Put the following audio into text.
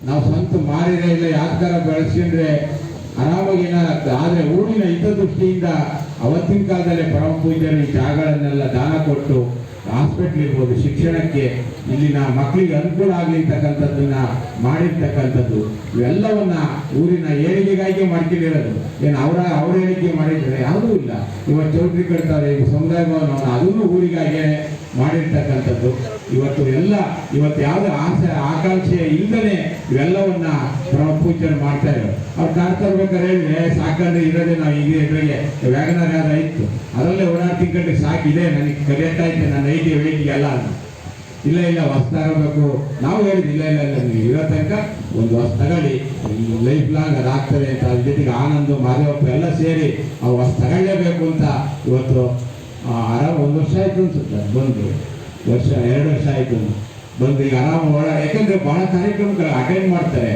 ನಾವು ಸ್ವಂತ ಮಾರಿದ್ರೆ ಇಲ್ಲ ಯಾವ್ದಾರ ಬೆಳೆಸ್ಕೊಂಡ್ರೆ ಆರಾಮಾಗಿ ಏನಾಗುತ್ತೆ. ಆದರೆ ಊರಿನ ಹಿತದೃಷ್ಟಿಯಿಂದ ಅವತ್ತಿನ ಕಾಲದಲ್ಲೇ ಪರಮ ಪೂಜ್ಯರು ಈ ಜಾಗಗಳನ್ನೆಲ್ಲ ದಾನ ಕೊಟ್ಟು ಹಾಸ್ಪಿಟ್ಲ್ ಇರ್ಬೋದು, ಶಿಕ್ಷಣಕ್ಕೆ ಇಲ್ಲಿನ ಮಕ್ಕಳಿಗೆ ಅನುಕೂಲ ಆಗ್ಲಿರ್ತಕ್ಕಂಥದ್ದನ್ನ ಮಾಡಿರ್ತಕ್ಕಂಥದ್ದು, ಇವೆಲ್ಲವನ್ನ ಊರಿನ ಏಳಿಗೆಗಾಗಿ ಮಾಡ್ಕೊಂಡಿರೋದು. ಏನು ಅವ್ರ ಏಳಿಗೆ ಮಾಡಿದ್ರೆ ಯಾವುದೂ ಇಲ್ಲ. ಇವತ್ತು ಚೌಟ್ರಿ ಕಟ್ತಾರೆ, ಸಮುದಾಯ ಭವನವನ್ನು ಅದನ್ನು ಊರಿಗಾಗೆ ಮಾಡಿರ್ತಕ್ಕಂಥದ್ದು. ಇವತ್ತು ಯಾವುದೇ ಆಕಾಂಕ್ಷೆ ಇಲ್ಲದೇ ಇವೆಲ್ಲವನ್ನ ಪರಮ ಪೂಜ್ಯರು ಮಾಡ್ತಾ ಇರೋದು. ಅವ್ರು ಕಾರ್ ತರ್ಬೇಕಾದ್ರೆ ಹೇಳಿದ್ರೆ ಸಾಕಂದ್ರೆ ಇರೋದೇ ನಾವು ಈಗ ಇದ್ರಿಗೆ ವ್ಯಾಗನರ್ ಯಾವ್ದು ಇತ್ತು ಅದರಲ್ಲೇ ಓಡಾಡ್ತೀನಿ ಕಟ್ಟಿ ಸಾಕಿದೆ, ನನಗೆ ಕಲಿಯತ್ತಾ ಇದ್ದೆ ನನ್ನ ವೆಯ್ಟಿಗೆ ಎಲ್ಲ ಅಂತ. ಇಲ್ಲ ಹೊಸ್ತಾಗಬೇಕು ನಾವು ಹೇಳಿದ್ವಿ. ಇಲ್ಲ ನೀವು ಇರೋ ತನಕ ಒಂದು ಹೊಸ ತಗೊಳ್ಳಿ, ಲೈಫ್ ಲಾಂಗ್ ಅದಾಗ್ತದೆ ಅಂತ. ಅದ್ರ ಜೊತೆಗೆ ಆನಂದ್ ಮಾದೇವಪ್ಪ ಎಲ್ಲ ಸೇರಿ ಅವು ಹೊಸ ತಗೊಳ್ಳೇಬೇಕು ಅಂತ ಇವತ್ತು 1 ವರ್ಷ ಆಯ್ತು ಅನ್ಸುತ್ತೆ ಬಂದು, 2 ವರ್ಷ ಆಯ್ತು ಬಂದು. ಈಗ ಆರಾಮ ಯಾಕಂದ್ರೆ ಬಹಳ ಕಾರ್ಯಕ್ರಮಗಳು ಅಟೆಂಡ್ ಮಾಡ್ತಾರೆ.